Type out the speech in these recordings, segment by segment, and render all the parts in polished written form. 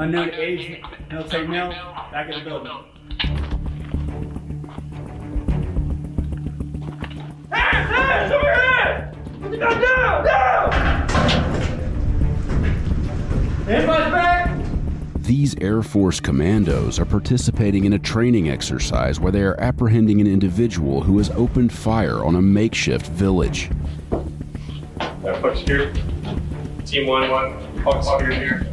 Unknown age, military male, back in the building. Hands over your head! Put the gun down! Down! Everybody's back! These Air Force commandos are participating in a training exercise where they are apprehending an individual who has opened fire on a makeshift village. Push here. Team 1-1. Push here.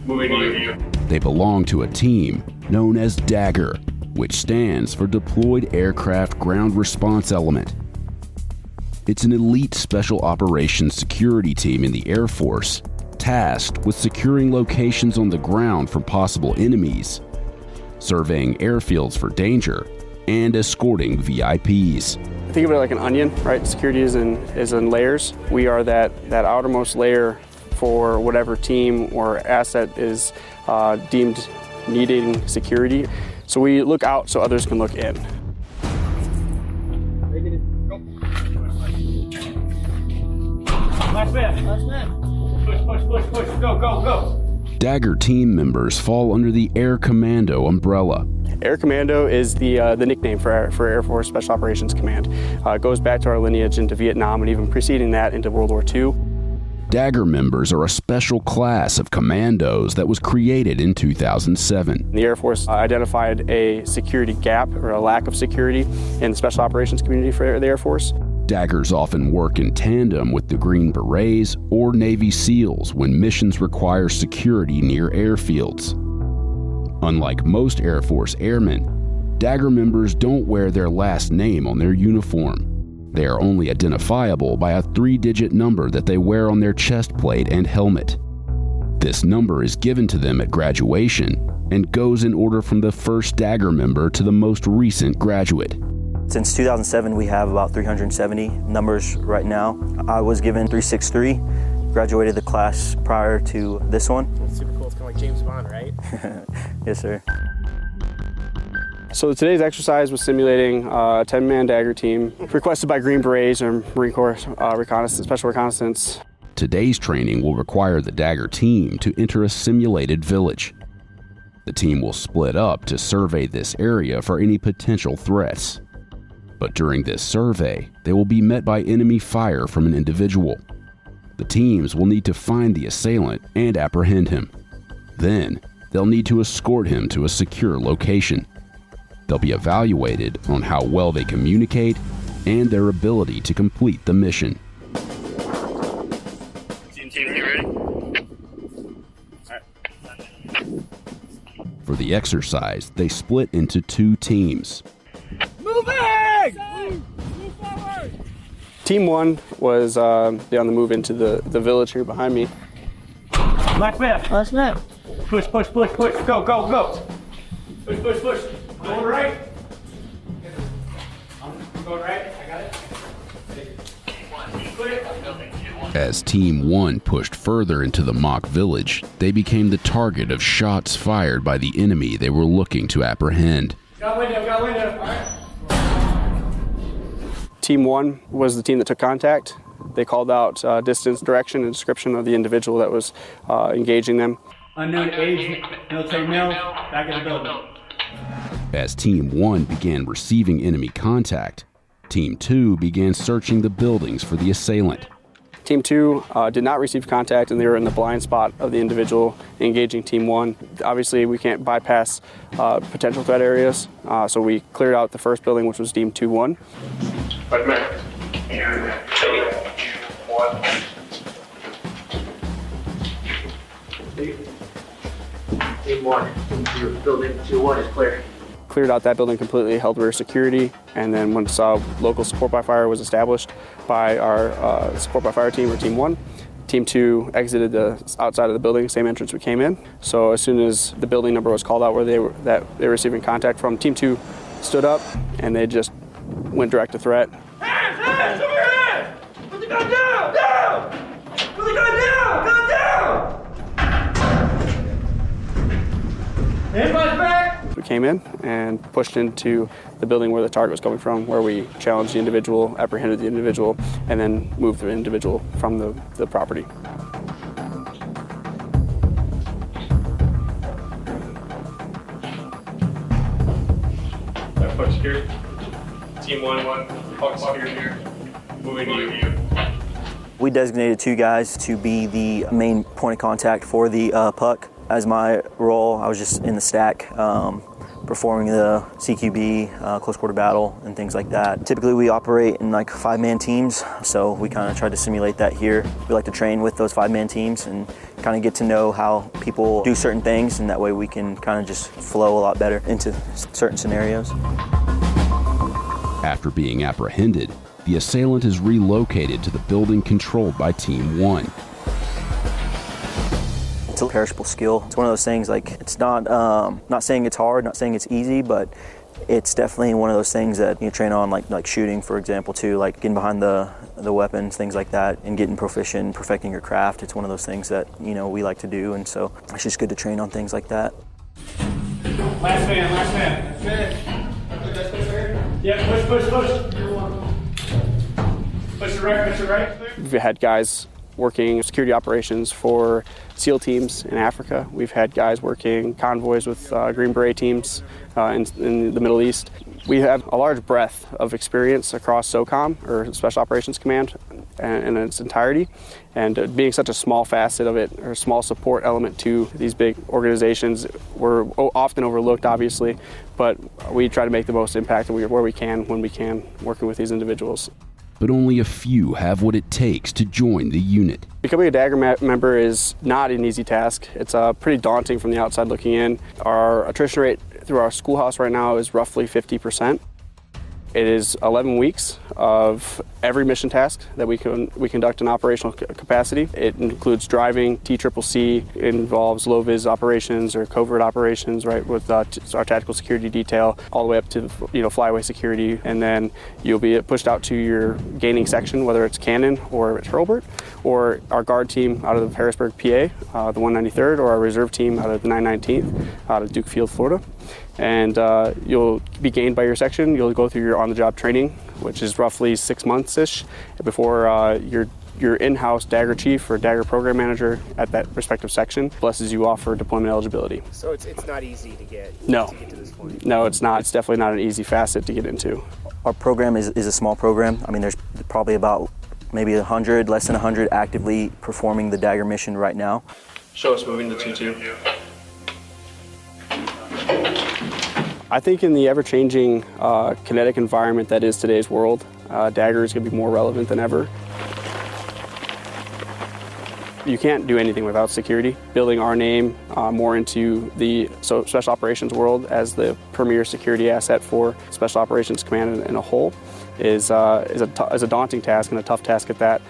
Moving to you. They belong to a team known as Dagger, which stands for Deployed Aircraft Ground Response Element. It's an elite special operations security team in the Air Force, tasked with securing locations on the ground from possible enemies, surveying airfields for danger, and escorting VIPs. Think of it like an onion, right? Security is in layers. We are that outermost layer for whatever team or asset is deemed needing security. So we look out so others can look in. Last man. Push. Go. Dagger team members fall under the Air Commando umbrella. Air Commando is the nickname for Air Force Special Operations Command. It goes back to our lineage into Vietnam and even preceding that into World War II. Dagger members are a special class of commandos that was created in 2007. The Air Force identified a security gap or a lack of security in the Special Operations community for the Air Force. Daggers often work in tandem with the Green Berets or Navy SEALs when missions require security near airfields. Unlike most Air Force airmen, Dagger members don't wear their last name on their uniform. They are only identifiable by a 3-digit number that they wear on their chest plate and helmet. This number is given to them at graduation and goes in order from the first Dagger member to the most recent graduate. Since 2007, we have about 370 numbers right now. I was given 363, graduated the class prior to this one. That's super cool. It's kind of like James Bond, right? Yes, sir. So today's exercise was simulating a 10-man Dagger team requested by Green Berets or Marine Corps Special Reconnaissance. Today's training will require the Dagger team to enter a simulated village. The team will split up to survey this area for any potential threats. But during this survey, they will be met by enemy fire from an individual. The teams will need to find the assailant and apprehend him. Then, they'll need to escort him to a secure location. They'll be evaluated on how well they communicate and their ability to complete the mission. Team, you ready? For the exercise, they split into 2 teams. Team 1 was on the move into the village here behind me. Last man. Push. Go. Push. Going right. I'm going right. I got it. As Team 1 pushed further into the mock village, they became the target of shots fired by the enemy they were looking to apprehend. Got window. All right. Team 1 was the team that took contact. They called out distance, direction, and description of the individual that was engaging them. Unknown age, military male, back in the building. As Team 1 began receiving enemy contact, Team 2 began searching the buildings for the assailant. Team 2 did not receive contact, and they were in the blind spot of the individual engaging Team 1. Obviously, we can't bypass potential threat areas, so we cleared out the first building, which was deemed 2-1. But man, 1. Team 1, building 2-1 is clear. Cleared out that building completely, held rear security, and then once local support by fire was established by our support by fire team, or Team 1, Team 2 exited the outside of the building, same entrance we came in. So as soon as the building number was called out where they were receiving contact from, Team 2 stood up and they just went direct to threat. Hands over your head! Put the gun down! Put the gun down! Gun down! Everybody's back! We came in and pushed into the building where the target was coming from, where we challenged the individual, apprehended the individual, and then moved the individual from the property. Puck security. Team 1, puck security here. Moving to you. We designated 2 guys to be the main point of contact for the puck. As my role, I was just in the stack, performing the CQB, close quarter battle, and things like that. Typically we operate in like 5-man teams, so we kind of tried to simulate that here. We like to train with those 5-man teams and kind of get to know how people do certain things, and that way we can kind of just flow a lot better into certain scenarios. After being apprehended, the assailant is relocated to the building controlled by Team 1. It's a perishable skill. It's one of those things, like, it's not saying it's hard, not saying it's easy, but it's definitely one of those things that you train on, like shooting, for example, too, like getting behind the weapons, things like that, and getting proficient, perfecting your craft. It's one of those things that, you know, we like to do, and so it's just good to train on things like that. Last man. That's it. Yeah, push. Push it right. We've had guys working security operations for SEAL teams in Africa. We've had guys working convoys with Green Beret teams in the Middle East. We have a large breadth of experience across SOCOM, or Special Operations Command, in its entirety. And being such a small facet of it, or a small support element to these big organizations, we're often overlooked, obviously, but we try to make the most impact where we can, when we can, working with these individuals. But only a few have what it takes to join the unit. Becoming a Dagger member is not an easy task. It's pretty daunting from the outside looking in. Our attrition rate through our schoolhouse right now is roughly 50%. It is 11 weeks of every mission task that we conduct in operational capacity. It includes driving, TCCC, it involves low-vis operations or covert operations, right, with our tactical security detail, all the way up to flyaway security, and then you'll be pushed out to your gaining section, whether it's Cannon or it's Hurlburt, or our guard team out of Harrisburg, PA, the 193rd, or our reserve team out of the 919th, out of Duke Field, Florida. And you'll be gained by your section. You'll go through your on-the-job training, which is roughly 6 months-ish, before your in-house Dagger chief or Dagger program manager at that respective section blesses you off for deployment eligibility. So it's not easy to get to this point? No, it's not. It's definitely not an easy facet to get into. Our program is a small program. I mean, there's probably about maybe 100, less than 100 actively performing the Dagger mission right now. Show us moving the 2-2. I think in the ever-changing kinetic environment that is today's world, Dagger is going to be more relevant than ever. You can't do anything without security. Building our name more into the Special Operations world as the premier security asset for Special Operations Command in a whole is a daunting task, and a tough task at that.